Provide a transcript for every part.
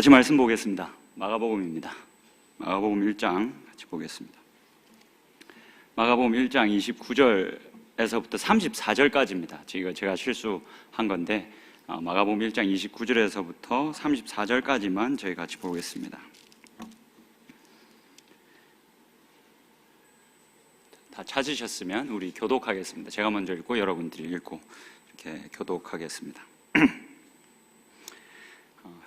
같이 말씀 보겠습니다. 마가복음입니다. 마가복음 1장 같이 보겠습니다. 마가복음 1장 29절에서부터 34절까지입니다. 제가 실수한 건데 마가복음 1장 29절에서부터 34절까지만 저희 같이 보겠습니다. 다 찾으셨으면 우리 교독하겠습니다. 제가 먼저 읽고 여러분들이 읽고 이렇게 교독하겠습니다.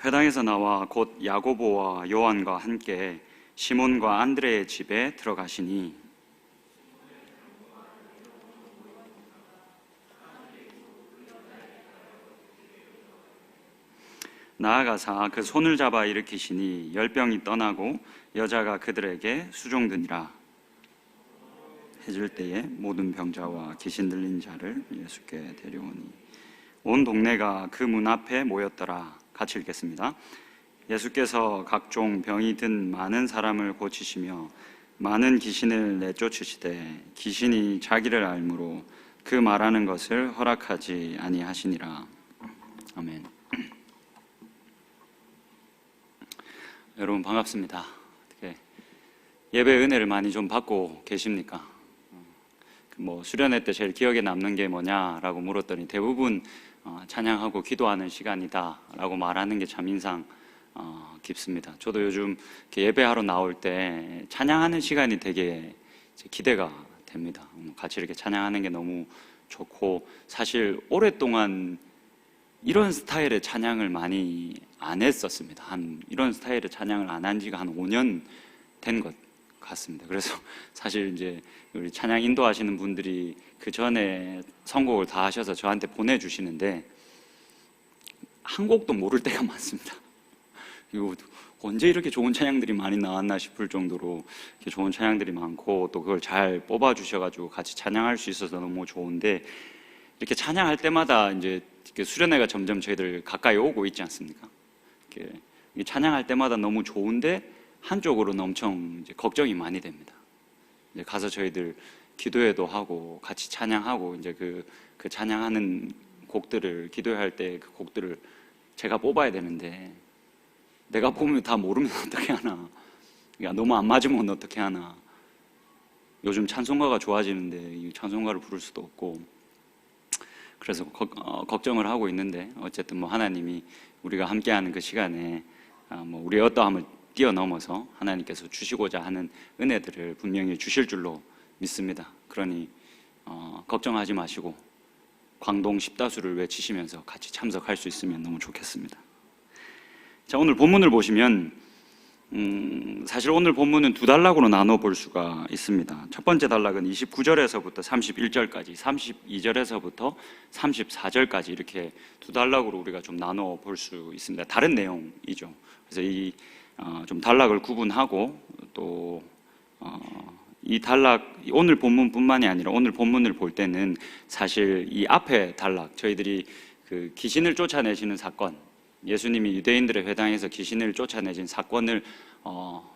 회당에서 나와 곧 야고보와 요한과 함께 시몬과 안드레의 집에 들어가시니 나아가사 그 손을 잡아 일으키시니 열병이 떠나고 여자가 그들에게 수종드니라. 해질 때에 모든 병자와 귀신 들린 자를 예수께 데려오니 온 동네가 그 문 앞에 모였더라. 같이 읽겠습니다. 예수께서 각종 병이 든 많은 사람을 고치시며 많은 귀신을 내쫓으시되 귀신이 자기를 알므로 그 말하는 것을 허락하지 아니하시니라. 아멘. 여러분 반갑습니다. 어떻게 예배 은혜를 많이 좀 받고 계십니까? 수련회 때 제일 기억에 남는 게 뭐냐라고 물었더니 대부분 찬양하고 기도하는 시간이다 라고 말하는 게 참 인상 깊습니다. 저도 요즘 예배하러 나올 때 찬양하는 시간이 되게 기대가 됩니다. 같이 이렇게 찬양하는 게 너무 좋고, 사실 오랫동안 이런 스타일의 찬양을 많이 안 했었습니다. 이런 스타일의 찬양을 안 한 지가 한 5년 된 것 같습니다. 그래서 사실 이제 우리 찬양 인도하시는 분들이 그 전에 선곡을 다 하셔서 저한테 보내주시는데 한 곡도 모를 때가 많습니다. 이거 언제 이렇게 좋은 찬양들이 많이 나왔나 싶을 정도로 이렇게 좋은 찬양들이 많고, 또 그걸 잘 뽑아주셔가지고 같이 찬양할 수 있어서 너무 좋은데, 이렇게 찬양할 때마다 이제 수련회가 점점 저희들 가까이 오고 있지 않습니까? 이렇게 찬양할 때마다 너무 좋은데 한쪽으로는 엄청 이제 걱정이 많이 됩니다. 이제 가서 저희들 기도회도 하고 같이 찬양하고, 이제 그 찬양하는 곡들을, 기도할 때 그 곡들을 제가 뽑아야 되는데 내가 보면 다 모르면 어떻게 하나, 너무 안 맞으면 어떻게 하나. 요즘 찬송가가 좋아지는데 이 찬송가를 부를 수도 없고, 그래서 걱정을 하고 있는데, 어쨌든 하나님이 우리가 함께하는 그 시간에 우리의 어떠함을 뛰어넘어서 하나님께서 주시고자 하는 은혜들을 분명히 주실 줄로 믿습니다. 그러니 걱정하지 마시고 광동 십다수를 외치시면서 같이 참석할 수 있으면 너무 좋겠습니다. 자, 오늘 본문을 보시면 사실 오늘 본문은 두 단락으로 나눠 볼 수가 있습니다. 첫 번째 단락은 29절에서부터 31절까지, 32절에서부터 34절까지 이렇게 두 단락으로 우리가 좀 나눠 볼 수 있습니다. 다른 내용이죠. 그래서 이 좀 단락을 구분하고, 또 이 단락, 오늘 본문뿐만이 아니라 오늘 본문을 볼 때는 사실 이 앞에 단락, 저희들이 그 귀신을 쫓아내시는 사건, 예수님이 유대인들의 회당에서 귀신을 쫓아내신 사건을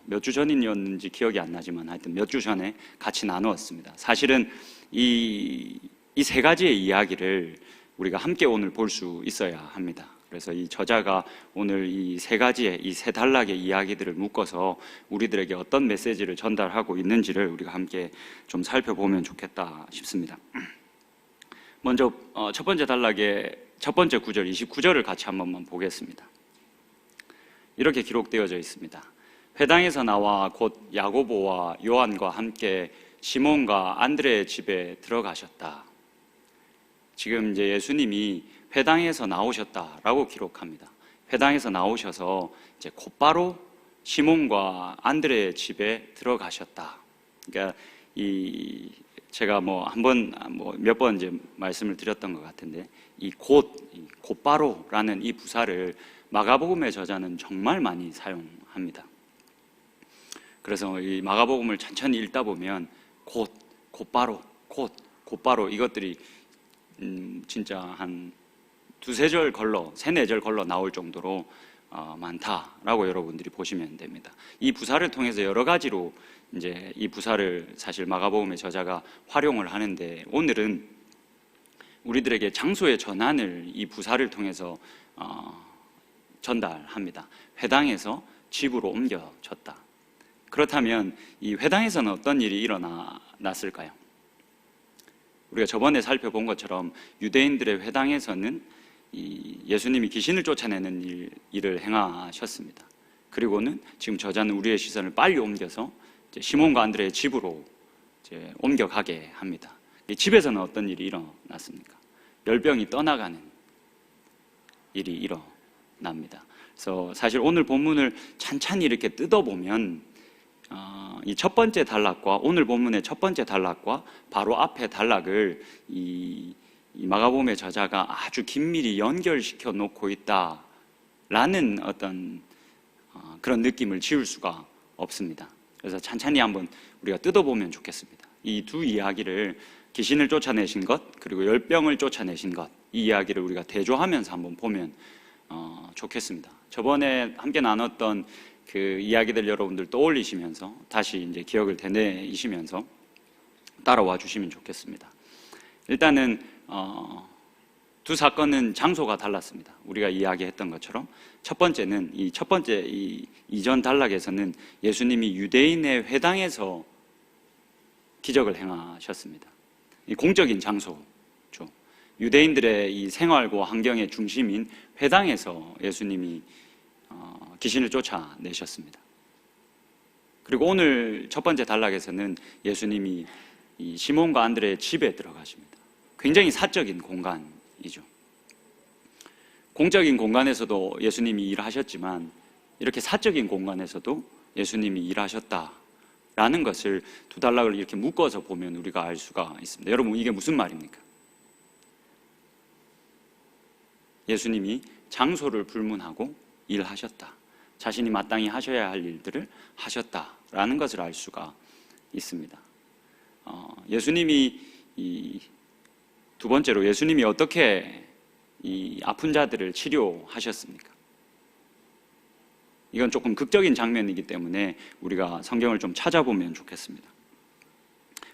몇 주 전이었는지 기억이 안 나지만 하여튼 몇 주 전에 같이 나누었습니다. 사실은 이 세 가지의 이야기를 우리가 함께 오늘 볼 수 있어야 합니다. 그래서 이 저자가 오늘 이 세 가지의, 이 세 단락의 이야기들을 묶어서 우리들에게 어떤 메시지를 전달하고 있는지를 우리가 함께 좀 살펴보면 좋겠다 싶습니다. 먼저 첫 번째 단락의 첫 번째 구절, 29절을 같이 한 번만 보겠습니다. 이렇게 기록되어져 있습니다. 회당에서 나와 곧 야고보와 요한과 함께 시몬과 안드레의 집에 들어가셨다. 지금 이제 예수님이 회당에서 나오셨다라고 기록합니다. 회당에서 나오셔서 이제 곧바로 시몬과 안드레의 집에 들어가셨다. 그러니까 제가 몇 번 이제 말씀을 드렸던 것 같은데, 이 곧바로라는 이 부사를 마가복음의 저자는 정말 많이 사용합니다. 그래서 이 마가복음을 천천히 읽다 보면 곧바로 이것들이 진짜 한 두세 절 걸러, 세네 절 걸러 나올 정도로 많다라고 여러분들이 보시면 됩니다. 이 부사를 통해서 여러 가지로 이제 이 부사를 사실 마가복음의 저자가 활용을 하는데, 오늘은 우리들에게 장소의 전환을 이 부사를 통해서 전달합니다. 회당에서 집으로 옮겨졌다. 그렇다면 이 회당에서는 어떤 일이 일어났을까요? 우리가 저번에 살펴본 것처럼 유대인들의 회당에서는 예수님이 귀신을 쫓아내는 일을 행하셨습니다. 그리고는 지금 저자는 우리의 시선을 빨리 옮겨서 시몬과 안드레의 집으로 옮겨가게 합니다. 이 집에서는 어떤 일이 일어났습니까? 열병이 떠나가는 일이 일어납니다. 그래서 사실 오늘 본문을 찬찬히 이렇게 뜯어보면 이 첫 번째 단락과 오늘 본문의 첫 번째 단락과 바로 앞에 단락을 이 마가복음의 저자가 아주 긴밀히 연결시켜 놓고 있다라는 어떤 그런 느낌을 지울 수가 없습니다. 그래서 찬찬히 한번 우리가 뜯어보면 좋겠습니다. 이 두 이야기를, 귀신을 쫓아내신 것 그리고 열병을 쫓아내신 것, 이 이야기를 우리가 대조하면서 한번 보면 좋겠습니다. 저번에 함께 나눴던 그 이야기들 여러분들 떠올리시면서 다시 이제 기억을 되뇌이시면서 따라와 주시면 좋겠습니다. 일단은 두 사건은 장소가 달랐습니다. 우리가 이야기했던 것처럼 첫 번째는 첫 번째 이전 단락에서는 예수님이 유대인의 회당에서 기적을 행하셨습니다. 이 공적인 장소죠. 유대인들의 이 생활과 환경의 중심인 회당에서 예수님이 귀신을 쫓아내셨습니다. 그리고 오늘 첫 번째 단락에서는 예수님이 이 시몬과 안드레의 집에 들어가십니다. 굉장히 사적인 공간이죠. 공적인 공간에서도 예수님이 일하셨지만 이렇게 사적인 공간에서도 예수님이 일하셨다라는 것을 두 단락을 이렇게 묶어서 보면 우리가 알 수가 있습니다. 여러분, 이게 무슨 말입니까? 예수님이 장소를 불문하고 일하셨다. 자신이 마땅히 하셔야 할 일들을 하셨다라는 것을 알 수가 있습니다. 예수님이 두 번째로 예수님이 어떻게 이 아픈 자들을 치료하셨습니까? 이건 조금 극적인 장면이기 때문에 우리가 성경을 좀 찾아보면 좋겠습니다.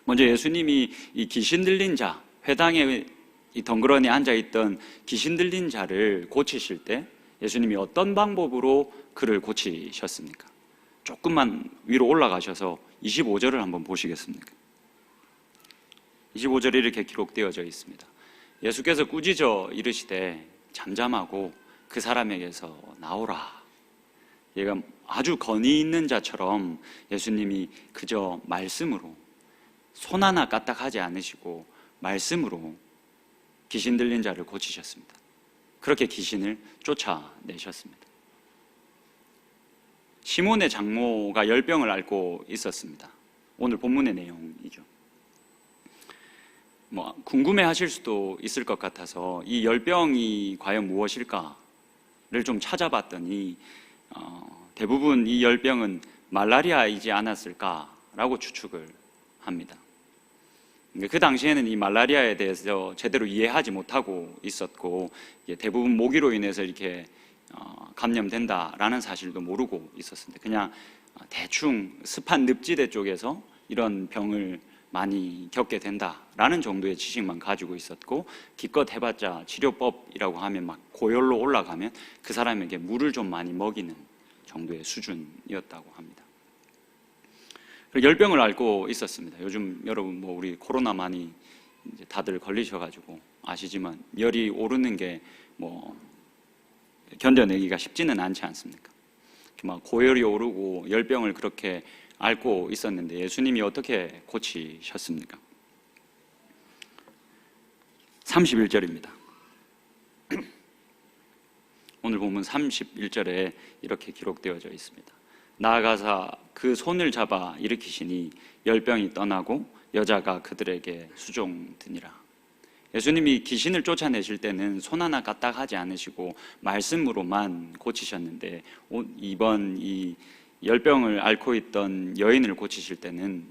먼저 예수님이 이 귀신 들린 자, 회당에 이 덩그러니 앉아있던 귀신 들린 자를 고치실 때 예수님이 어떤 방법으로 그를 고치셨습니까? 조금만 위로 올라가셔서 25절을 한번 보시겠습니까? 25절에 이렇게 기록되어져 있습니다. 예수께서 꾸짖어 이르시되 잠잠하고 그 사람에게서 나오라. 얘가 아주 건의 있는 자처럼 예수님이 그저 말씀으로, 손 하나 까딱하지 않으시고 말씀으로 귀신 들린 자를 고치셨습니다. 그렇게 귀신을 쫓아내셨습니다. 시몬의 장모가 열병을 앓고 있었습니다. 오늘 본문의 내용이죠. 궁금해하실 수도 있을 것 같아서 이 열병이 과연 무엇일까를 좀 찾아봤더니 대부분 이 열병은 말라리아이지 않았을까라고 추측을 합니다. 그 당시에는 이 말라리아에 대해서 제대로 이해하지 못하고 있었고 대부분 모기로 인해서 이렇게 감염된다라는 사실도 모르고 있었습니다. 그냥 대충 습한 늪지대 쪽에서 이런 병을 많이 겪게 된다라는 정도의 지식만 가지고 있었고, 기껏 해봤자 치료법이라고 하면 막 고열로 올라가면 그 사람에게 물을 좀 많이 먹이는 정도의 수준이었다고 합니다. 열병을 앓고 있었습니다. 요즘 여러분 우리 코로나 많이 이제 다들 걸리셔가지고 아시지만 열이 오르는 게 견뎌내기가 쉽지는 않지 않습니까? 막 고열이 오르고 열병을 그렇게 앓고 있었는데 예수님이 어떻게 고치셨습니까? 31절입니다. 오늘 보면 31절에 이렇게 기록되어져 있습니다. 나아가사 그 손을 잡아 일으키시니 열병이 떠나고 여자가 그들에게 수종드니라. 예수님이 귀신을 쫓아내실 때는 손 하나 까딱하지 않으시고 말씀으로만 고치셨는데 이번 이 열병을 앓고 있던 여인을 고치실 때는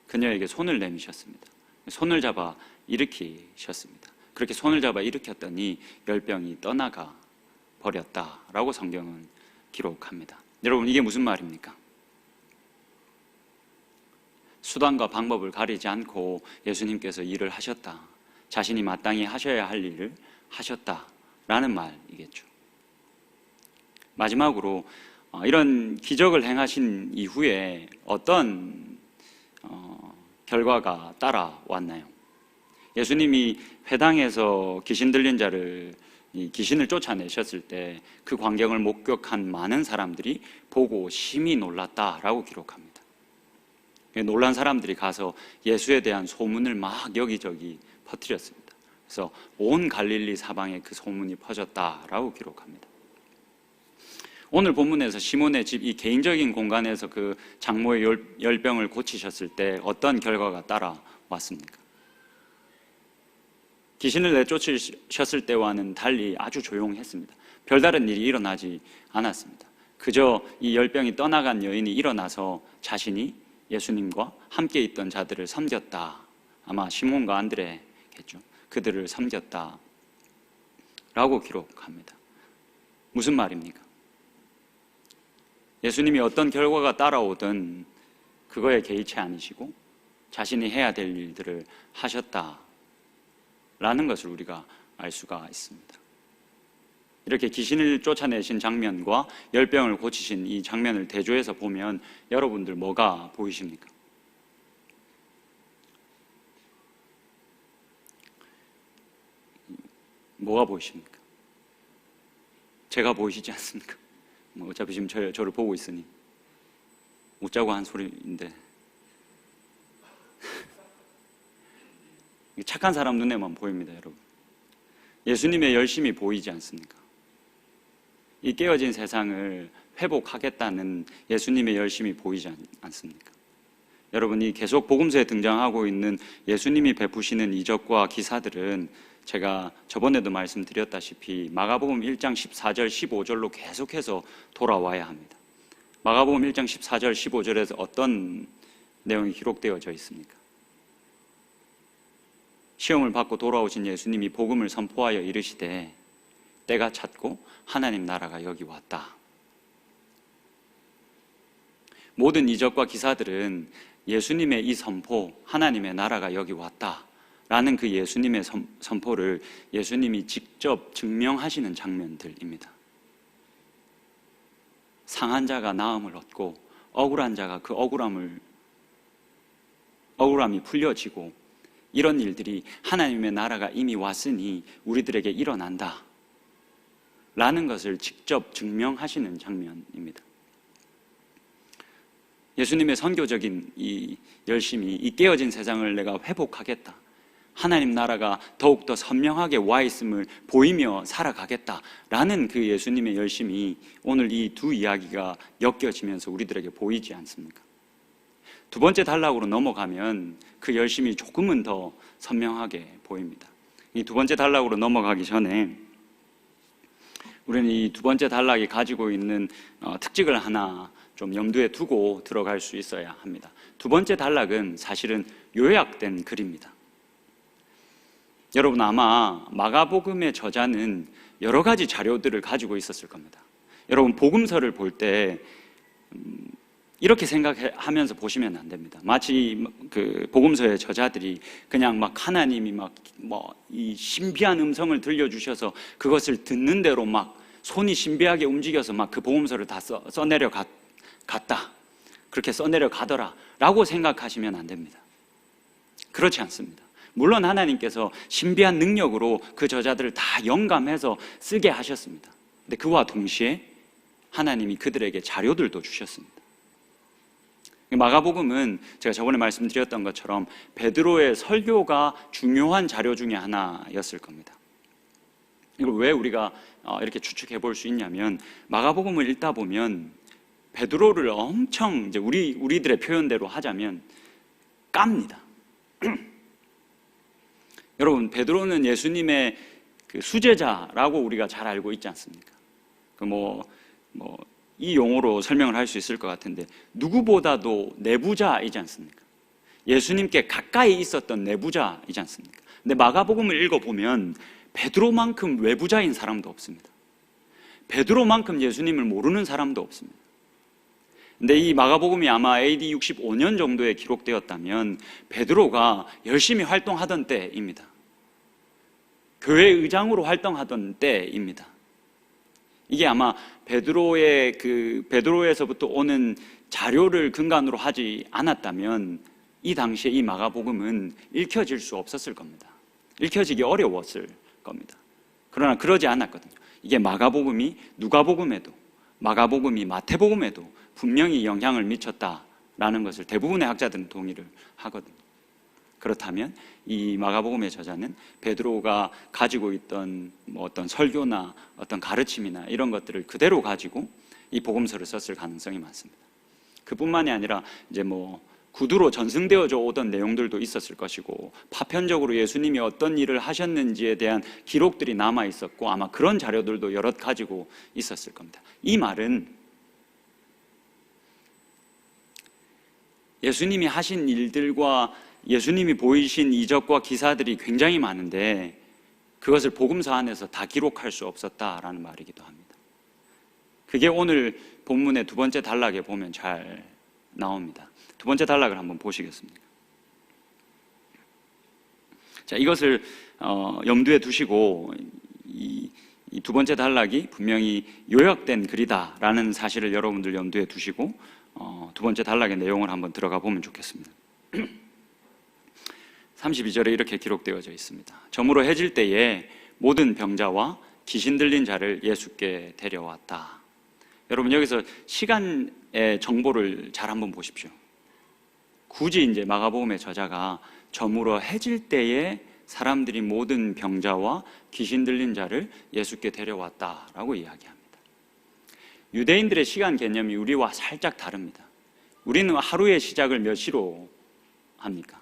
그녀에게 손을 내미셨습니다. 손을 잡아 일으키셨습니다. 그렇게 손을 잡아 일으켰더니 열병이 떠나가 버렸다라고 성경은 기록합니다. 여러분, 이게 무슨 말입니까? 수단과 방법을 가리지 않고 예수님께서 일을 하셨다. 자신이 마땅히 하셔야 할 일을 하셨다라는 말이겠죠. 마지막으로 이런 기적을 행하신 이후에 어떤 결과가 따라왔나요? 예수님이 회당에서 귀신 들린 자를 귀신을 쫓아내셨을 때 그 광경을 목격한 많은 사람들이 보고 심히 놀랐다라고 기록합니다. 놀란 사람들이 가서 예수에 대한 소문을 막 여기저기 퍼뜨렸습니다. 그래서 온 갈릴리 사방에 그 소문이 퍼졌다라고 기록합니다. 오늘 본문에서 시몬의 집 이 개인적인 공간에서 그 장모의 열병을 고치셨을 때 어떤 결과가 따라왔습니까? 귀신을 내쫓으셨을 때와는 달리 아주 조용했습니다. 별다른 일이 일어나지 않았습니다. 그저 이 열병이 떠나간 여인이 일어나서 자신이 예수님과 함께 있던 자들을 섬겼다. 아마 시몬과 안드레겠죠. 그들을 섬겼다 라고 기록합니다. 무슨 말입니까? 예수님이 어떤 결과가 따라오든 그거에 개의치 않으시고 자신이 해야 될 일들을 하셨다라는 것을 우리가 알 수가 있습니다. 이렇게 귀신을 쫓아내신 장면과 열병을 고치신 이 장면을 대조해서 보면 여러분들 뭐가 보이십니까? 뭐가 보이십니까? 제가 보이시지 않습니까? 어차피 지금 저를 보고 있으니 웃자고 한 소리인데 착한 사람 눈에만 보입니다, 여러분. 예수님의 열심이 보이지 않습니까? 이 깨어진 세상을 회복하겠다는 예수님의 열심이 보이지 않습니까? 여러분, 이 계속 복음서에 등장하고 있는 예수님이 베푸시는 이적과 기사들은 제가 저번에도 말씀드렸다시피 마가복음 1장 14절 15절로 계속해서 돌아와야 합니다. 마가복음 1장 14절 15절에서 어떤 내용이 기록되어져 있습니까? 시험을 받고 돌아오신 예수님이 복음을 선포하여 이르시되 때가 찼고 하나님 나라가 여기 왔다. 모든 이적과 기사들은 예수님의 이 선포, 하나님의 나라가 여기 왔다 라는 그 예수님의 선포를 예수님이 직접 증명하시는 장면들입니다. 상한 자가 나음을 얻고 억울한 자가 그 억울함이 풀려지고 이런 일들이 하나님의 나라가 이미 왔으니 우리들에게 일어난다 라는 것을 직접 증명하시는 장면입니다. 예수님의 선교적인 이 열심이 이 깨어진 세상을 내가 회복하겠다, 하나님 나라가 더욱더 선명하게 와 있음을 보이며 살아가겠다라는 그 예수님의 열심이 오늘 이 두 이야기가 엮여지면서 우리들에게 보이지 않습니까? 두 번째 단락으로 넘어가면 그 열심이 조금은 더 선명하게 보입니다. 이 두 번째 단락으로 넘어가기 전에 우리는 이 두 번째 단락이 가지고 있는 특징을 하나 좀 염두에 두고 들어갈 수 있어야 합니다. 두 번째 단락은 사실은 요약된 글입니다. 여러분, 아마 마가복음의 저자는 여러 가지 자료들을 가지고 있었을 겁니다. 여러분, 복음서를 볼 때 이렇게 생각하면서 보시면 안 됩니다. 마치 그 복음서의 저자들이 그냥 막 하나님이 이 신비한 음성을 들려주셔서 그것을 듣는 대로 막 손이 신비하게 움직여서 막 그 복음서를 다 써내려 갔다, 그렇게 써내려 가더라 라고 생각하시면 안 됩니다. 그렇지 않습니다. 물론 하나님께서 신비한 능력으로 그 저자들을 다 영감해서 쓰게 하셨습니다. 근데 그와 동시에 하나님이 그들에게 자료들도 주셨습니다. 마가복음은 제가 저번에 말씀드렸던 것처럼 베드로의 설교가 중요한 자료 중에 하나였을 겁니다. 이걸 왜 우리가 이렇게 추측해 볼 수 있냐면, 마가복음을 읽다 보면 베드로를 엄청 이제 우리들의 표현대로 하자면 깝니다. 여러분, 베드로는 예수님의 그 수제자라고 우리가 잘 알고 있지 않습니까? 이 용어로 설명을 할 수 있을 것 같은데, 누구보다도 내부자이지 않습니까? 예수님께 가까이 있었던 내부자이지 않습니까? 근데 마가복음을 읽어보면 베드로만큼 외부자인 사람도 없습니다. 베드로만큼 예수님을 모르는 사람도 없습니다. 근데 이 마가복음이 아마 AD 65년 정도에 기록되었다면 베드로가 열심히 활동하던 때입니다. 교회 의장으로 활동하던 때입니다. 이게 아마 베드로에서부터 오는 자료를 근간으로 하지 않았다면 이 당시에 이 마가복음은 읽혀질 수 없었을 겁니다. 읽혀지기 어려웠을 겁니다. 그러나 그러지 않았거든요. 이게 마가복음이 누가복음에도, 마가복음이 마태복음에도 분명히 영향을 미쳤다라는 것을 대부분의 학자들은 동의를 하거든요. 그렇다면 이 마가복음의 저자는 베드로가 가지고 있던 어떤 설교나 어떤 가르침이나 이런 것들을 그대로 가지고 이 복음서를 썼을 가능성이 많습니다. 그뿐만이 아니라 이제 구두로 전승되어져 오던 내용들도 있었을 것이고, 파편적으로 예수님이 어떤 일을 하셨는지에 대한 기록들이 남아 있었고, 아마 그런 자료들도 여럿 가지고 있었을 겁니다. 이 말은 예수님이 하신 일들과 예수님이 보이신 이적과 기사들이 굉장히 많은데 그것을 복음서 안에서 다 기록할 수 없었다라는 말이기도 합니다. 그게 오늘 본문의 두 번째 단락에 보면 잘 나옵니다. 두 번째 단락을 한번 보시겠습니까? 자, 이것을 염두에 두시고 이 두 번째 단락이 분명히 요약된 글이다라는 사실을 여러분들 염두에 두시고 두 번째 단락의 내용을 한번 들어가 보면 좋겠습니다. 32절에 이렇게 기록되어져 있습니다. 저물어 해질 때에 모든 병자와 귀신 들린 자를 예수께 데려왔다. 여러분, 여기서 시간의 정보를 잘 한번 보십시오. 굳이 이제 마가복음의 저자가 저물어 해질 때에 사람들이 모든 병자와 귀신 들린 자를 예수께 데려왔다라고 이야기합니다. 유대인들의 시간 개념이 우리와 살짝 다릅니다. 우리는 하루의 시작을 몇 시로 합니까?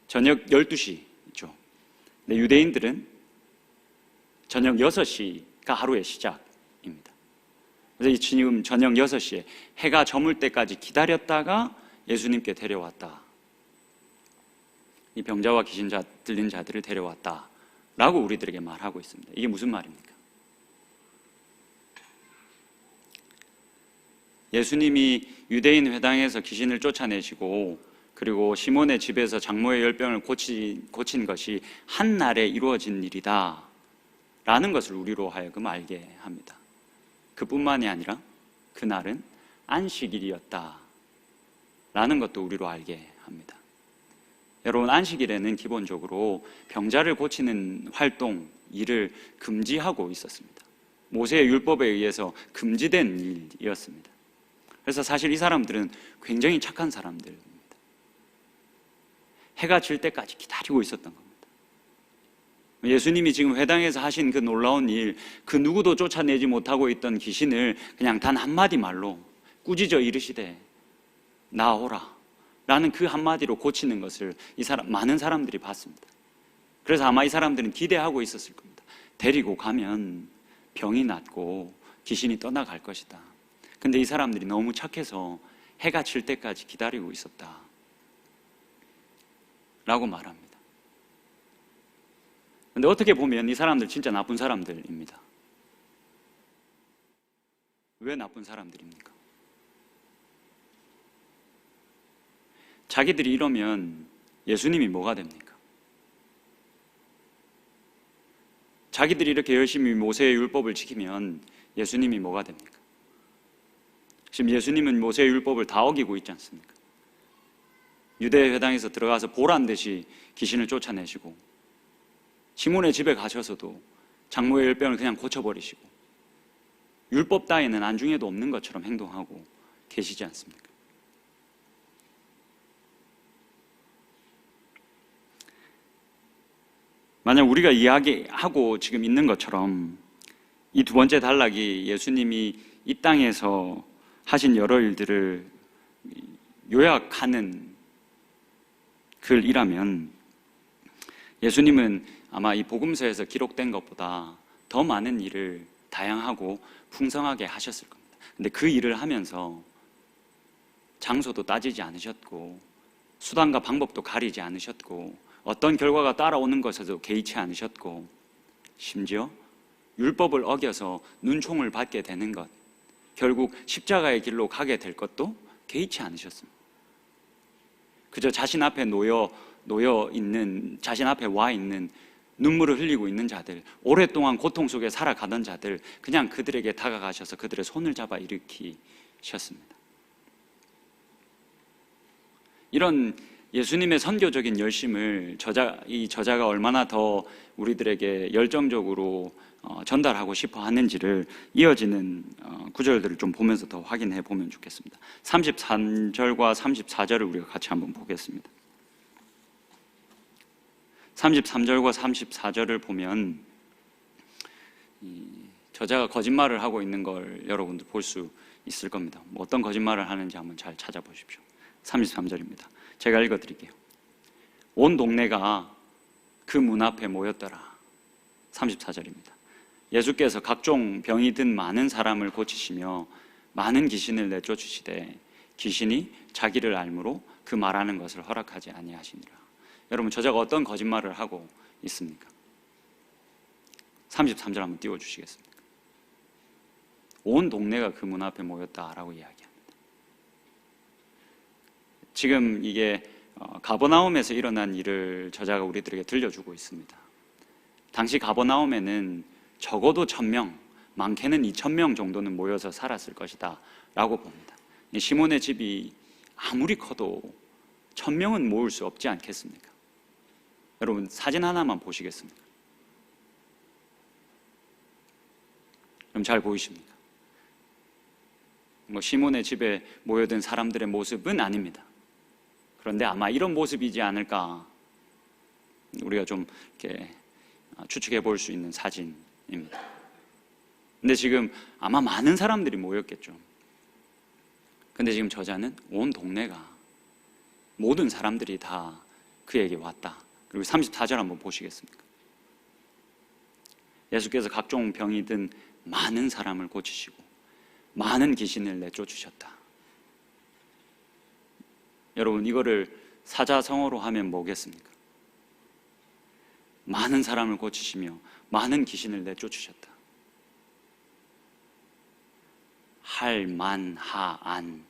저녁 12시죠. 근데 유대인들은 저녁 6시가 하루의 시작입니다. 그래서 지금 저녁 6시에 해가 저물 때까지 기다렸다가 예수님께 데려왔다. 이 병자와 귀신 들린 자들을 데려왔다 라고 우리들에게 말하고 있습니다. 이게 무슨 말입니까? 예수님이 유대인 회당에서 귀신을 쫓아내시고 그리고 시몬의 집에서 장모의 열병을 고친 것이 한 날에 이루어진 일이다 라는 것을 우리로 하여금 알게 합니다. 그뿐만이 아니라 그날은 안식일이었다 라는 것도 우리로 알게 합니다. 여러분, 안식일에는 기본적으로 병자를 고치는 활동, 일을 금지하고 있었습니다. 모세의 율법에 의해서 금지된 일이었습니다. 그래서 사실 이 사람들은 굉장히 착한 사람들입니다. 해가 질 때까지 기다리고 있었던 겁니다. 예수님이 지금 회당에서 하신 그 놀라운 일, 그 누구도 쫓아내지 못하고 있던 귀신을 그냥 단 한마디 말로 꾸짖어 이르시되 나오라 라는 그 한마디로 고치는 것을 많은 사람들이 봤습니다. 그래서 아마 이 사람들은 기대하고 있었을 겁니다. 데리고 가면 병이 낫고 귀신이 떠나갈 것이다. 근데 이 사람들이 너무 착해서 해가 질 때까지 기다리고 있었다 라고 말합니다. 근데 어떻게 보면 이 사람들 진짜 나쁜 사람들입니다. 왜 나쁜 사람들입니까? 자기들이 이러면 예수님이 뭐가 됩니까? 자기들이 이렇게 열심히 모세의 율법을 지키면 예수님이 뭐가 됩니까? 지금 예수님은 모세의 율법을 다 어기고 있지 않습니까? 유대 회당에서 들어가서 보란 듯이 귀신을 쫓아내시고, 시몬의 집에 가셔서도 장모의 열병을 그냥 고쳐버리시고, 율법 따위는 안중에도 없는 것처럼 행동하고 계시지 않습니까? 만약 우리가 이야기하고 지금 있는 것처럼 이 두 번째 단락이 예수님이 이 땅에서 하신 여러 일들을 요약하는 글이라면 예수님은 아마 이 복음서에서 기록된 것보다 더 많은 일을 다양하고 풍성하게 하셨을 겁니다. 근데 그 일을 하면서 장소도 따지지 않으셨고 수단과 방법도 가리지 않으셨고 어떤 결과가 따라오는 것에도 개의치 않으셨고 심지어 율법을 어겨서 눈총을 받게 되는 것, 결국 십자가의 길로 가게 될 것도 개의치 않으셨습니다. 그저 자신 앞에 놓여 있는, 자신 앞에 와 있는 눈물을 흘리고 있는 자들, 오랫동안 고통 속에 살아가던 자들, 그냥 그들에게 다가가셔서 그들의 손을 잡아 일으키셨습니다. 이런 예수님의 선교적인 열심을 이 저자가 얼마나 더 우리들에게 열정적으로 전달하고 싶어 하는지를 이어지는 구절들을 좀 보면서 더 확인해 보면 좋겠습니다. 33절과 34절을 우리가 같이 한번 보겠습니다. 33절과 34절을 보면 저자가 거짓말을 하고 있는 걸 여러분들 볼 수 있을 겁니다. 어떤 거짓말을 하는지 한번 잘 찾아보십시오. 33절입니다. 제가 읽어드릴게요. 온 동네가 그 문 앞에 모였더라. 34절입니다. 예수께서 각종 병이 든 많은 사람을 고치시며 많은 귀신을 내쫓으시되 귀신이 자기를 알므로 그 말하는 것을 허락하지 아니하시니라. 여러분, 저자가 어떤 거짓말을 하고 있습니까? 33절 한번 띄워주시겠습니까? 온 동네가 그 문 앞에 모였다라고 이야기합니다. 지금 이게 가버나움에서 일어난 일을 저자가 우리들에게 들려주고 있습니다. 당시 가버나움에는 적어도 1000명, 많게는 2000명 정도는 모여서 살았을 것이다 라고 봅니다. 시몬의 집이 아무리 커도 1000명은 모을 수 없지 않겠습니까? 여러분, 사진 하나만 보시겠습니까? 그럼 잘 보이십니까? 시몬의 집에 모여든 사람들의 모습은 아닙니다. 그런데 아마 이런 모습이지 않을까 우리가 좀 이렇게 추측해 볼 수 있는 사진입니다. 근데 지금 아마 많은 사람들이 모였겠죠. 근데 지금 저자는 온 동네가, 모든 사람들이 다 그에게 왔다. 그리고 34절 한번 보시겠습니까? 예수께서 각종 병이 든 많은 사람을 고치시고 많은 귀신을 내쫓으셨다. 여러분, 이거를 사자성어로 하면 뭐겠습니까? 많은 사람을 고치시며 많은 귀신을 내쫓으셨다. 할만하안.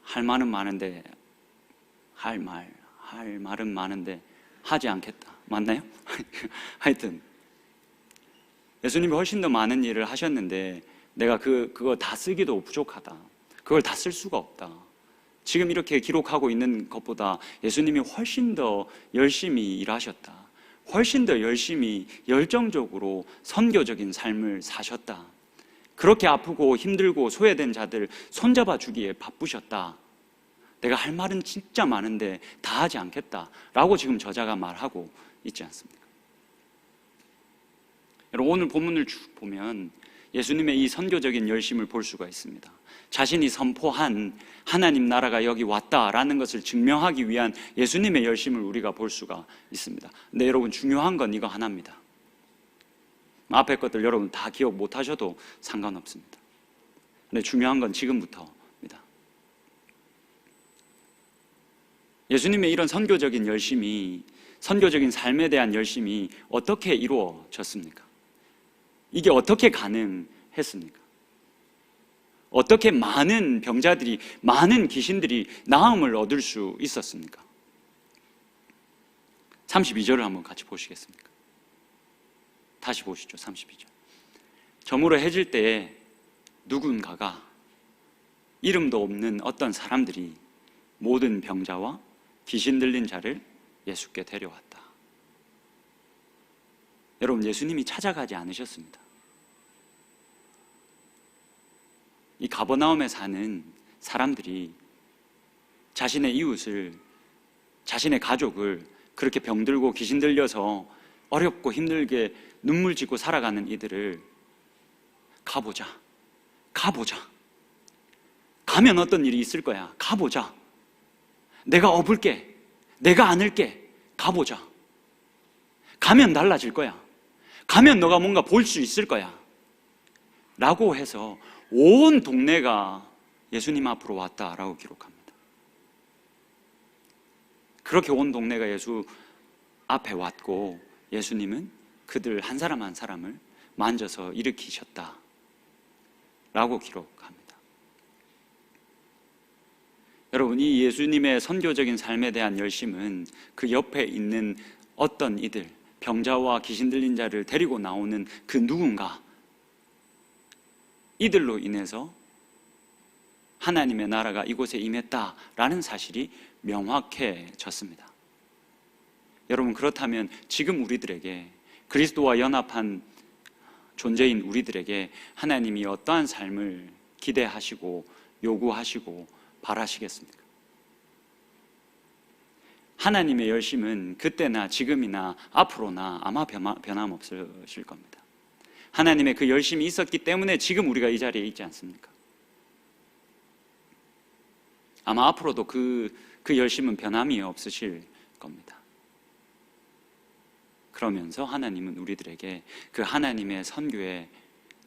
할 말은 많은데 할 말은 많은데 하지 않겠다. 맞나요? 하여튼 예수님이 훨씬 더 많은 일을 하셨는데 내가 그거 다 쓰기도 부족하다. 그걸 다 쓸 수가 없다. 지금 이렇게 기록하고 있는 것보다 예수님이 훨씬 더 열심히 일하셨다. 훨씬 더 열심히 열정적으로 선교적인 삶을 사셨다. 그렇게 아프고 힘들고 소외된 자들 손잡아 주기에 바쁘셨다. 내가 할 말은 진짜 많은데 다 하지 않겠다 라고 지금 저자가 말하고 있지 않습니까? 여러분, 오늘 본문을 쭉 보면 예수님의 이 선교적인 열심을 볼 수가 있습니다. 자신이 선포한 하나님 나라가 여기 왔다라는 것을 증명하기 위한 예수님의 열심을 우리가 볼 수가 있습니다. 근데 여러분, 중요한 건 이거 하나입니다. 앞에 것들 여러분 다 기억 못 하셔도 상관없습니다. 근데 중요한 건 지금부터입니다. 예수님의 이런 선교적인 열심이, 선교적인 삶에 대한 열심이 어떻게 이루어졌습니까? 이게 어떻게 가능했습니까? 어떻게 많은 병자들이, 많은 귀신들이 나음을 얻을 수 있었습니까? 32절을 한번 같이 보시겠습니까? 다시 보시죠. 32절. 저물어 해질 때에 누군가가, 이름도 없는 어떤 사람들이 모든 병자와 귀신 들린 자를 예수께 데려왔다. 여러분, 예수님이 찾아가지 않으셨습니다. 이 가버나움에 사는 사람들이 자신의 이웃을, 자신의 가족을 그렇게 병들고 귀신 들려서 어렵고 힘들게 눈물 짓고 살아가는 이들을 가보자, 가면 어떤 일이 있을 거야, 가보자, 내가 업을게, 내가 안을게, 가보자, 가면 달라질 거야, 가면 너가 뭔가 볼 수 있을 거야 라고 해서 온 동네가 예수님 앞으로 왔다라고 기록합니다. 그렇게 온 동네가 예수 앞에 왔고 예수님은 그들 한 사람 한 사람을 만져서 일으키셨다 라고 기록합니다. 여러분, 이 예수님의 선교적인 삶에 대한 열심은 그 옆에 있는 어떤 이들, 병자와 귀신 들린 자를 데리고 나오는 그 누군가, 이들로 인해서 하나님의 나라가 이곳에 임했다라는 사실이 명확해졌습니다. 여러분, 그렇다면 지금 우리들에게, 그리스도와 연합한 존재인 우리들에게 하나님이 어떠한 삶을 기대하시고 요구하시고 바라시겠습니까? 하나님의 열심은 그때나 지금이나 앞으로나 아마 변함없으실 겁니다. 하나님의 그 열심이 있었기 때문에 지금 우리가 이 자리에 있지 않습니까? 아마 앞으로도 그 열심은 변함이 없으실 겁니다. 그러면서 하나님은 우리들에게 그 하나님의 선교에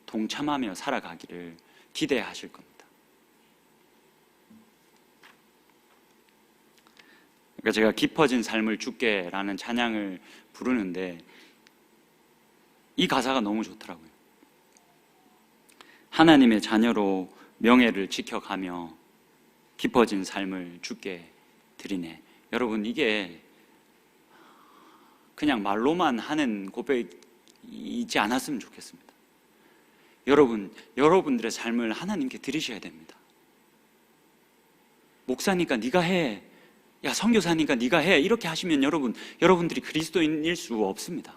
동참하며 살아가기를 기대하실 겁니다. 그러니까 제가 깊어진 삶을 주께라는 찬양을 부르는데 이 가사가 너무 좋더라고요. 하나님의 자녀로 명예를 지켜가며 깊어진 삶을 주께 드리네. 여러분, 이게 그냥 말로만 하는 고백이지 않았으면 좋겠습니다. 여러분들의 삶을 하나님께 드리셔야 됩니다. 목사니까 네가 해, 야 선교사니까 네가 해, 이렇게 하시면 여러분들이 그리스도인일 수 없습니다.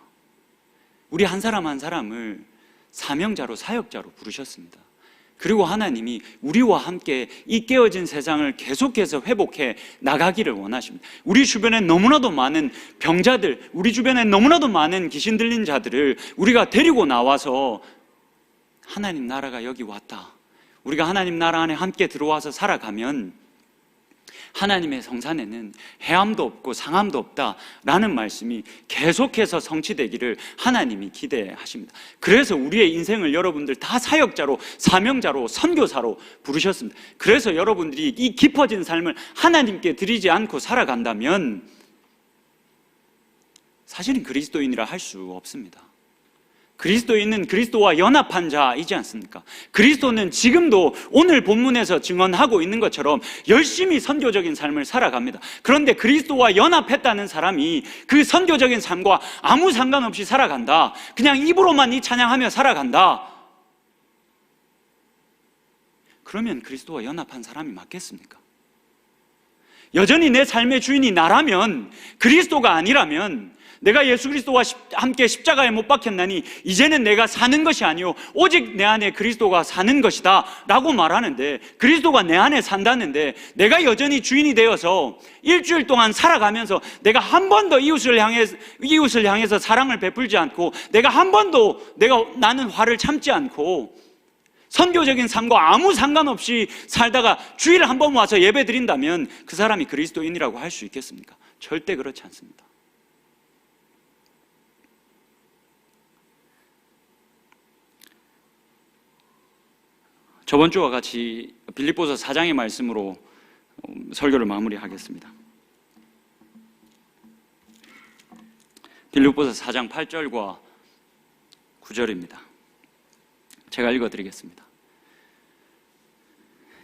우리 한 사람 한 사람을 사명자로, 사역자로 부르셨습니다. 그리고 하나님이 우리와 함께 이 깨어진 세상을 계속해서 회복해 나가기를 원하십니다. 우리 주변에 너무나도 많은 병자들, 우리 주변에 너무나도 많은 귀신 들린 자들을 우리가 데리고 나와서 하나님 나라가 여기 왔다, 우리가 하나님 나라 안에 함께 들어와서 살아가면 하나님의 성산에는 해함도 없고 상함도 없다라는 말씀이 계속해서 성취되기를 하나님이 기대하십니다. 그래서 우리의 인생을 여러분들 다 사역자로, 사명자로, 선교사로 부르셨습니다. 그래서 여러분들이 이 깊어진 삶을 하나님께 드리지 않고 살아간다면 사실은 그리스도인이라 할 수 없습니다. 그리스도인은 그리스도와 연합한 자이지 않습니까? 그리스도는 지금도 오늘 본문에서 증언하고 있는 것처럼 열심히 선교적인 삶을 살아갑니다. 그런데 그리스도와 연합했다는 사람이 그 선교적인 삶과 아무 상관없이 살아간다, 그냥 입으로만 이 찬양하며 살아간다, 그러면 그리스도와 연합한 사람이 맞겠습니까? 여전히 내 삶의 주인이 나라면, 그리스도가 아니라면, 내가 예수 그리스도와 함께 십자가에 못 박혔나니 이제는 내가 사는 것이 아니요 오직 내 안에 그리스도가 사는 것이다 라고 말하는데, 그리스도가 내 안에 산다는데 내가 여전히 주인이 되어서 일주일 동안 살아가면서 내가 한 번도 이웃을 향해서 사랑을 베풀지 않고, 내가 한 번도 나는 화를 참지 않고 선교적인 삶과 아무 상관없이 살다가 주일 한 번 와서 예배 드린다면 그 사람이 그리스도인이라고 할 수 있겠습니까? 절대 그렇지 않습니다. 저번 주와 같이 빌립보서 4장의 말씀으로 설교를 마무리하겠습니다. 빌립보서 4장 8절과 9절입니다. 제가 읽어드리겠습니다.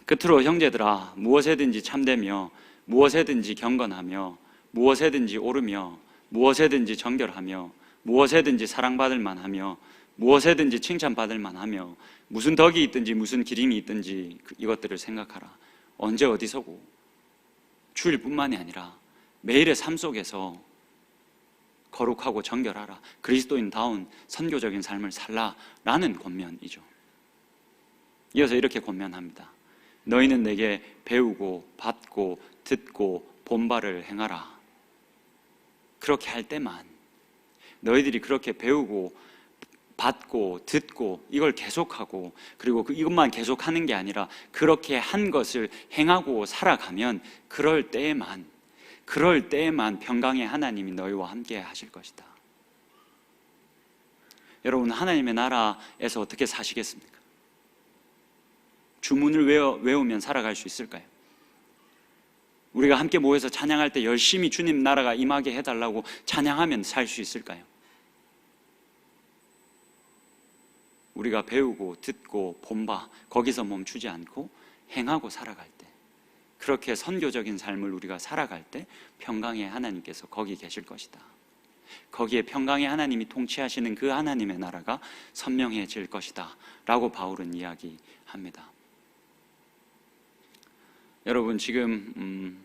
끝으로 형제들아, 무엇에든지 참되며 무엇에든지 경건하며 무엇에든지 오르며 무엇에든지 정결하며 무엇에든지 사랑받을 만하며 무엇에든지 칭찬받을 만하며 무슨 덕이 있든지 무슨 기림이 있든지 이것들을 생각하라. 언제 어디서고 주일뿐만이 아니라 매일의 삶 속에서 거룩하고 정결하라. 그리스도인다운 선교적인 삶을 살라라는 권면이죠. 이어서 이렇게 권면합니다. 너희는 내게 배우고 받고 듣고 본바를 행하라. 그렇게 할 때만, 너희들이 그렇게 배우고 받고 듣고 이걸 계속하고, 그리고 이것만 계속하는 게 아니라 그렇게 한 것을 행하고 살아가면 그럴 때에만 평강의 하나님이 너희와 함께 하실 것이다. 여러분, 하나님의 나라에서 어떻게 사시겠습니까? 주문을 외우면 살아갈 수 있을까요? 우리가 함께 모여서 찬양할 때 열심히 주님 나라가 임하게 해달라고 찬양하면 살 수 있을까요? 우리가 배우고 듣고 본바 거기서 멈추지 않고 행하고 살아갈 때, 그렇게 선교적인 삶을 우리가 살아갈 때 평강의 하나님께서 거기 계실 것이다. 거기에 평강의 하나님이 통치하시는 그 하나님의 나라가 선명해질 것이다 라고 바울은 이야기합니다. 여러분, 지금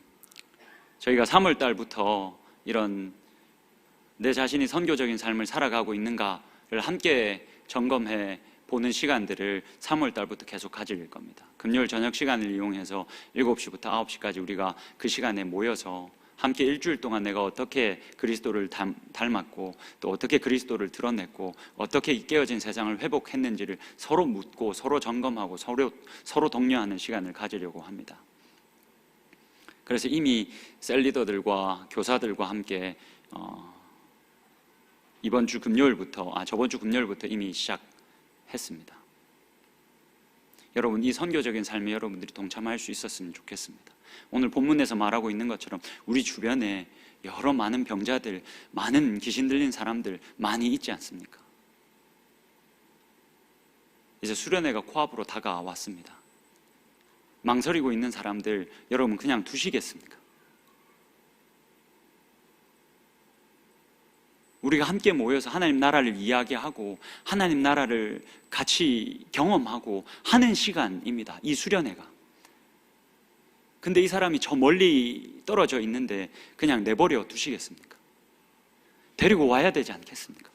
저희가 3월 달부터 이런 내 자신이 선교적인 삶을 살아가고 있는가를 함께 점검해 보는 시간들을 3월 달부터 계속 가질 겁니다. 금요일 저녁 시간을 이용해서 7시부터 9시까지 우리가 그 시간에 모여서 함께 일주일 동안 내가 어떻게 그리스도를 닮았고 또 어떻게 그리스도를 드러냈고 어떻게 이 깨어진 세상을 회복했는지를 서로 묻고 서로 점검하고 서로 독려하는 시간을 가지려고 합니다. 그래서 이미 셀리더들과 교사들과 함께 저번 주 금요일부터 이미 시작했습니다. 여러분, 이 선교적인 삶에 여러분들이 동참할 수 있었으면 좋겠습니다. 오늘 본문에서 말하고 있는 것처럼 우리 주변에 여러 많은 병자들, 많은 귀신 들린 사람들 많이 있지 않습니까? 이제 수련회가 코앞으로 다가왔습니다. 망설이고 있는 사람들 여러분 그냥 두시겠습니까? 우리가 함께 모여서 하나님 나라를 이야기하고 하나님 나라를 같이 경험하고 하는 시간입니다. 이 수련회가. 근데 이 사람이 저 멀리 떨어져 있는데 그냥 내버려 두시겠습니까? 데리고 와야 되지 않겠습니까?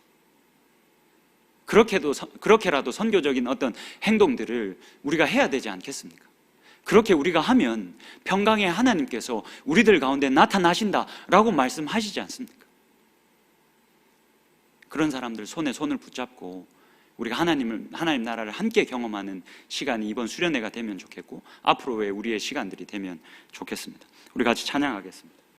그렇게라도 선교적인 어떤 행동들을 우리가 해야 되지 않겠습니까? 그렇게 우리가 하면 평강의 하나님께서 우리들 가운데 나타나신다라고 말씀하시지 않습니까? 그런 사람들 손에 손을 붙잡고 우리가 하나님 나라를 함께 경험하는 시간이 이번 수련회가 되면 좋겠고 앞으로의 우리의 시간들이 되면 좋겠습니다. 우리 같이 찬양하겠습니다.